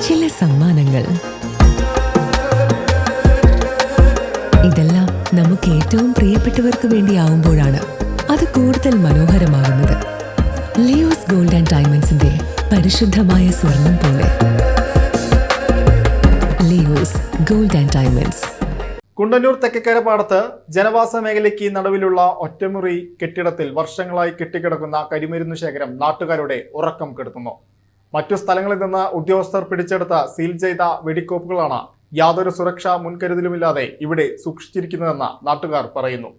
ചില സമ്മാനങ്ങൾ. ഇതെല്ലാം നമുക്ക് ഏറ്റവും പ്രിയപ്പെട്ടവർക്ക് വേണ്ടിയാവുമ്പോഴാണ് അത് കൂടുതൽ മനോഹരമാകുന്നത്. ലിയോസ് ഗോൾഡ് ആൻഡ് ഡയമണ്ട്സിന്റെ പരിശുദ്ധമായ സ്വർണം പോലെ. Leo's Gold and Diamonds. Kundannoor തെക്കേക്കരപ്പാടത്ത് ജനവാസ മേഖലയ്ക്ക് നടുവിലുള്ള ഒറ്റമുറി കെട്ടിടത്തിൽ വർഷങ്ങളായി കെട്ടിക്കിടക്കുന്ന കരിമരുന്നു ശേഖരം നാട്ടുകാരുടെ ഉറക്കം കെടുത്തുന്നു. മറ്റു സ്ഥലങ്ങളിൽ നിന്ന് ഉദ്യോഗസ്ഥർ പിടിച്ചെടുത്ത സീൽ ചെയ്ത വെടിക്കോപ്പുകളാണ് യാതൊരു സുരക്ഷാ മുൻകരുതലുമില്ലാതെ ഇവിടെ സൂക്ഷിച്ചിരിക്കുന്നതെന്ന് നാട്ടുകാർ പറയുന്നു.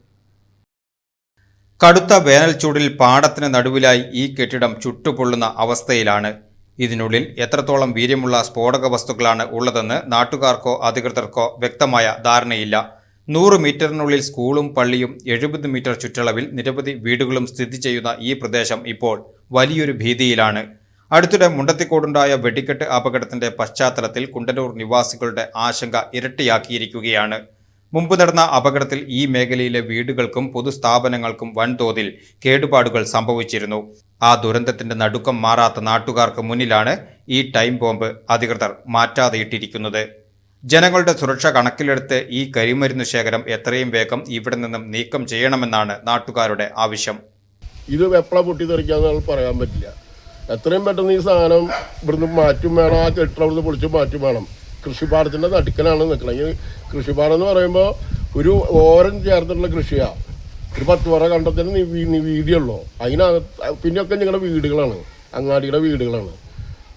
കടുത്ത വേനൽ ചൂടിൽ പാടത്തിന് നടുവിലായി ഈ കെട്ടിടം ചുട്ടുപൊള്ളുന്ന അവസ്ഥയിലാണ്. ഇതിനുള്ളിൽ എത്രത്തോളം വീര്യമുള്ള സ്ഫോടക വസ്തുക്കളാണ് ഉള്ളതെന്ന് നാട്ടുകാർക്കോ അധികൃതർക്കോ വ്യക്തമായ ധാരണയില്ല. 100 മീറ്ററിനുള്ളിൽ സ്കൂളും പള്ളിയും 70 മീറ്റർ ചുറ്റളവിൽ നിരവധി വീടുകളും സ്ഥിതി ചെയ്യുന്ന ഈ പ്രദേശം ഇപ്പോൾ വലിയൊരു ഭീതിയിലാണ്. അടുത്തിടെ മുണ്ടത്തിക്കോടുണ്ടായ വെടിക്കെട്ട് അപകടത്തിന്റെ പശ്ചാത്തലത്തിൽ കുണ്ടന്നൂർ നിവാസികളുടെ ആശങ്ക ഇരട്ടിയാക്കിയിരിക്കുകയാണ്. മുമ്പ് നടന്ന അപകടത്തിൽ ഈ മേഖലയിലെ വീടുകൾക്കും പൊതുസ്ഥാപനങ്ങൾക്കും വൻതോതിൽ കേടുപാടുകൾ സംഭവിച്ചിരുന്നു. ആ ദുരന്തത്തിന്റെ നടുക്കം മാറാത്ത നാട്ടുകാർക്ക് മുന്നിലാണ് ഈ ടൈം ബോംബ് അധികൃതർ മാറ്റാതെയിട്ടിരിക്കുന്നത്. ജനങ്ങളുടെ സുരക്ഷ കണക്കിലെടുത്ത് ഈ കരിമരുന്നു ശേഖരം എത്രയും വേഗം ഇവിടെ നിന്നും നീക്കം ചെയ്യണമെന്നാണ് നാട്ടുകാരുടെ ആവശ്യം. ഇത് എപ്പോഴാണ് പൊട്ടിത്തെറിക്കാന്ന് പറയാൻ പറ്റില്ല. എത്രയും പെട്ടെന്ന് ഈ സാധനം ഇവിടുന്ന് മാറ്റും വേണം. ആ കെട്ടിടം ഇവിടുന്ന് പൊളിച്ച് മാറ്റും വേണം. കൃഷിപ്പാടത്തിൻ്റെ നടുക്കനാണ് നിൽക്കണം. ഈ കൃഷിപ്പാടം എന്ന് പറയുമ്പോൾ ഒരു ഓരം ചേർത്തിട്ടുള്ള കൃഷിയാണ്. ഒരു 10 വറ കണ്ടത്തിന് വീതിയുള്ളൂ. അതിനകത്ത് പിന്നെയൊക്കെ ഞങ്ങളുടെ വീടുകളാണ്, അങ്ങാടിയുടെ വീടുകളാണ്.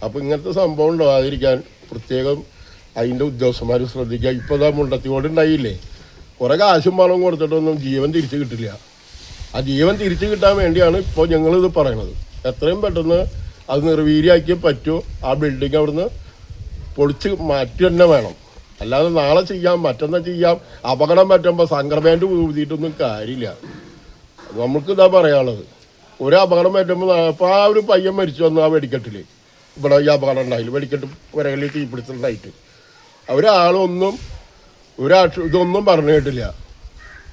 അപ്പോൾ ഇങ്ങനത്തെ സംഭവം ഉണ്ടാകാതിരിക്കാൻ പ്രത്യേകം അതിൻ്റെ ഉദ്യോഗസ്ഥന്മാർ ശ്രദ്ധിക്കുക. ഇപ്പോൾ ഇതാ മുണ്ടത്തിക്കോട് ഉണ്ടായില്ലേ, കുറേ കാശും പണവും കൊടുത്തിട്ടൊന്നും ജീവൻ തിരിച്ചു കിട്ടില്ല. ആ ജീവൻ തിരിച്ചു കിട്ടാൻ വേണ്ടിയാണ് ഇപ്പോൾ ഞങ്ങളിത് പറയണത്. എത്രയും പെട്ടെന്ന് അത് നിർവീര്യമാക്കിയേ പറ്റൂ. ആ ബിൽഡിംഗ് അവിടുന്ന് പൊളിച്ച് മാറ്റി തന്നെ വേണം. അല്ലാതെ നാളെ ചെയ്യാം, മറ്റന്നാൾ ചെയ്യാം, അപകടം പറ്റുമ്പോൾ സംക്രമേൻ്റെ ഊതിയിട്ടൊന്നും കാര്യമില്ല. നമുക്ക് ഇതാ പറയാനുള്ളത്. ഒരു അപകടം പറ്റുമ്പോൾ ഇപ്പോൾ ആ ഒരു പയ്യൻ മരിച്ചു വന്നു ആ വെടിക്കെട്ടിൽ. ഇവിടെ ഈ അപകടം ഉണ്ടായില്ല, വെടിക്കെട്ട് പുരകളിൽ തീപിടുത്തുണ്ടായിട്ട് ഒരാളൊന്നും ഇതൊന്നും പറഞ്ഞു കേട്ടില്ല.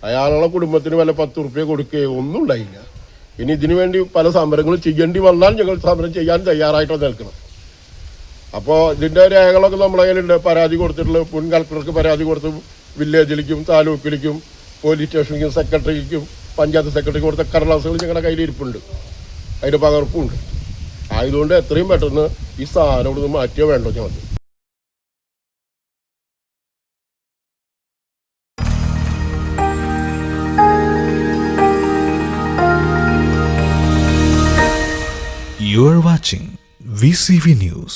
അയാളുടെ കുടുംബത്തിന് വല്ല 10 റുപ്യ കൊടുക്കുകയോ ഒന്നും ഉണ്ടായില്ല. ഇനി ഇതിനു വേണ്ടി പല സമരങ്ങളും ചെയ്യേണ്ടി വന്നാൽ ഞങ്ങൾ സമരം ചെയ്യാൻ തയ്യാറായിട്ട് നിൽക്കണം. അപ്പോൾ ഇതിൻ്റെ രേഖകളൊക്കെ നമ്മുടെ കയ്യിലുണ്ട്. പരാതി കൊടുത്തിട്ടുള്ള മുൻ കളക്ടർക്ക് പരാതി കൊടുത്ത് വില്ലേജിലേക്കും താലൂക്കിലേക്കും പോലീസ് സ്റ്റേഷനിലേക്കും സെക്രട്ടറിക്കും പഞ്ചായത്ത് സെക്രട്ടറിക്ക് കൊടുത്ത കടലാസുകൾ ഞങ്ങളുടെ കയ്യിൽ ഇരിപ്പുണ്ട്. അതിൻ്റെ പകർപ്പുണ്ട്. ആയതുകൊണ്ട് എത്രയും പെട്ടെന്ന് ഈ സാധനം ഇവിടുന്ന് മാറ്റിയോ വേണ്ടോ ഞങ്ങൾക്ക്. You are watching VCV News.